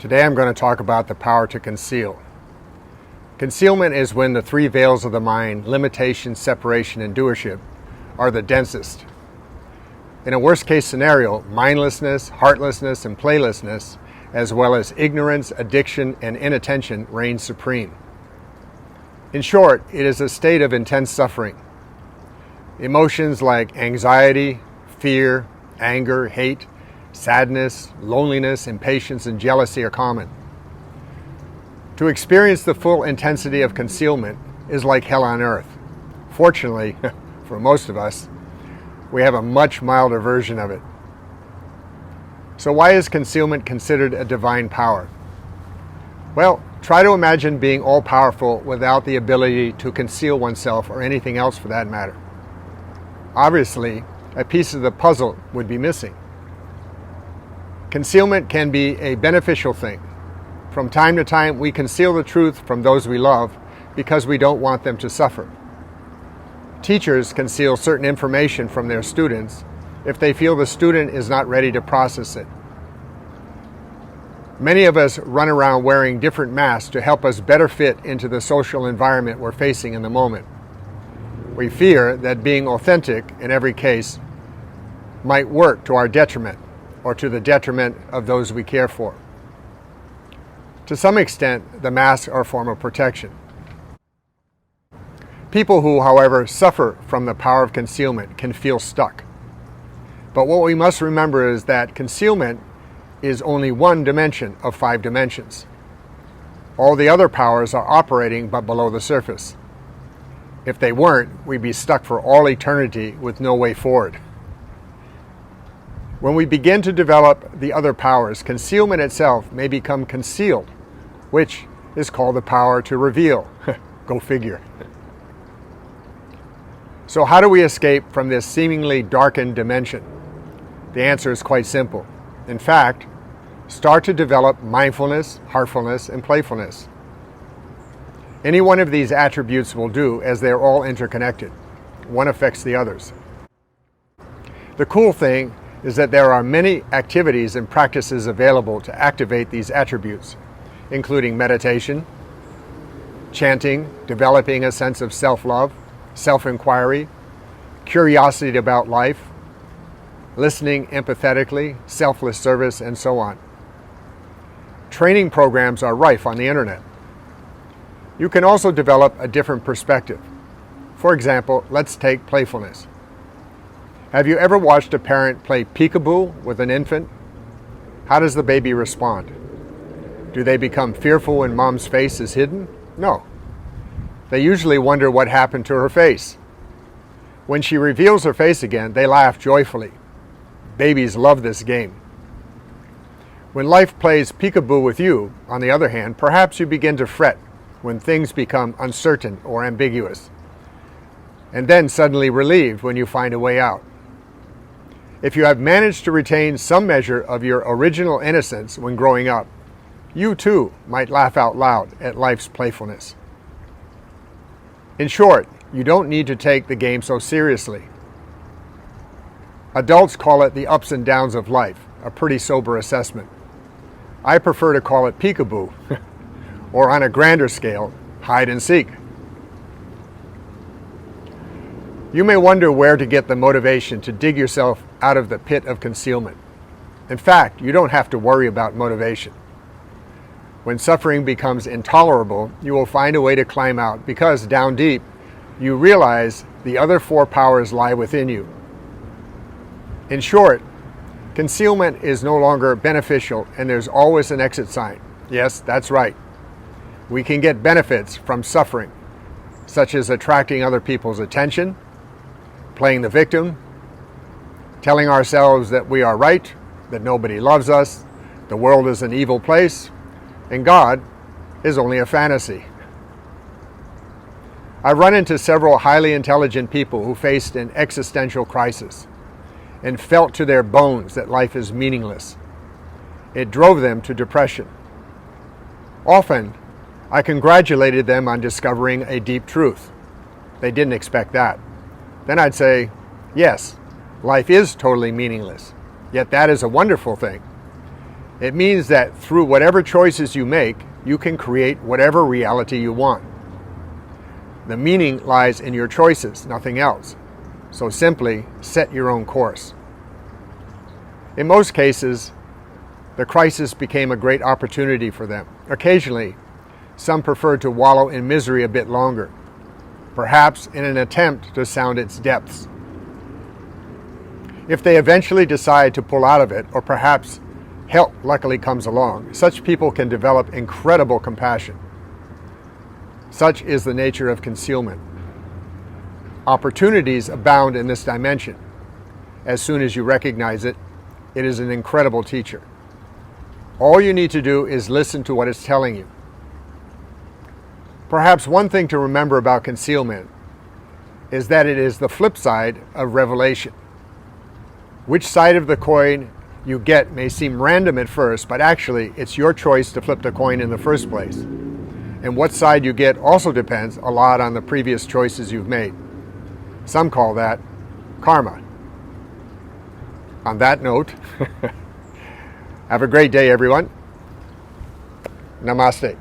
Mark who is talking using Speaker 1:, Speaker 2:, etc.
Speaker 1: Today I'm going to talk about the power to conceal. Concealment is when the three veils of the mind, limitation, separation, and doership, are the densest. In a worst-case scenario, mindlessness, heartlessness, and playlessness, as well as ignorance, addiction, and inattention reign supreme. In short, it is a state of intense suffering. Emotions like anxiety, fear, anger, hate, sadness, loneliness, impatience, and jealousy are common. To experience the full intensity of concealment is like hell on earth. Fortunately, for most of us, we have a much milder version of it. So why is concealment considered a divine power? Well, try to imagine being all-powerful without the ability to conceal oneself or anything else for that matter. Obviously, a piece of the puzzle would be missing. Concealment can be a beneficial thing. From time to time, we conceal the truth from those we love because we don't want them to suffer. Teachers conceal certain information from their students if they feel the student is not ready to process it. Many of us run around wearing different masks to help us better fit into the social environment we're facing in the moment. We fear that being authentic in every case might work to our detriment or to the detriment of those we care for. To some extent, the masks are a form of protection. People who, however, suffer from the power of concealment can feel stuck. But what we must remember is that concealment is only one dimension of 5 dimensions. All the other powers are operating but below the surface. If they weren't, we'd be stuck for all eternity with no way forward. When we begin to develop the other powers, concealment itself may become concealed, which is called the power to reveal. Go figure. So how do we escape from this seemingly darkened dimension? The answer is quite simple. In fact, start to develop mindfulness, heartfulness, and playfulness. Any one of these attributes will do, as they're all interconnected. One affects the others. The cool thing is that there are many activities and practices available to activate these attributes, including meditation, chanting, developing a sense of self-love, self-inquiry, curiosity about life, listening empathetically, selfless service, and so on. Training programs are rife on the internet. You can also develop a different perspective. For example, let's take playfulness. Have you ever watched a parent play peekaboo with an infant? How does the baby respond? Do they become fearful when mom's face is hidden? No. They usually wonder what happened to her face. When she reveals her face again, they laugh joyfully. Babies love this game. When life plays peekaboo with you, on the other hand, perhaps you begin to fret when things become uncertain or ambiguous, and then suddenly relieved when you find a way out. If you have managed to retain some measure of your original innocence when growing up, you too might laugh out loud at life's playfulness. In short, you don't need to take the game so seriously. Adults call it the ups and downs of life, a pretty sober assessment. I prefer to call it peekaboo, or on a grander scale, hide and seek. You may wonder where to get the motivation to dig yourself out of the pit of concealment. In fact, you don't have to worry about motivation. When suffering becomes intolerable, you will find a way to climb out because down deep, you realize the other 4 powers lie within you. In short, concealment is no longer beneficial and there's always an exit sign. Yes, that's right. We can get benefits from suffering, such as attracting other people's attention, playing the victim, telling ourselves that we are right, that nobody loves us, the world is an evil place, and God is only a fantasy. I've run into several highly intelligent people who faced an existential crisis and felt to their bones that life is meaningless. It drove them to depression. Often, I congratulated them on discovering a deep truth. They didn't expect that. Then I'd say, yes, life is totally meaningless, yet that is a wonderful thing. It means that through whatever choices you make, you can create whatever reality you want. The meaning lies in your choices, nothing else. So simply set your own course. In most cases, the crisis became a great opportunity for them. Occasionally, some preferred to wallow in misery a bit longer, perhaps in an attempt to sound its depths. If they eventually decide to pull out of it, or perhaps help luckily comes along, such people can develop incredible compassion. Such is the nature of concealment. Opportunities abound in this dimension. As soon as you recognize it, it is an incredible teacher. All you need to do is listen to what it's telling you. Perhaps one thing to remember about concealment is that it is the flip side of revelation. Which side of the coin you get may seem random at first, but actually it's your choice to flip the coin in the first place. And what side you get also depends a lot on the previous choices you've made. Some call that karma. On that note, have a great day, everyone. Namaste.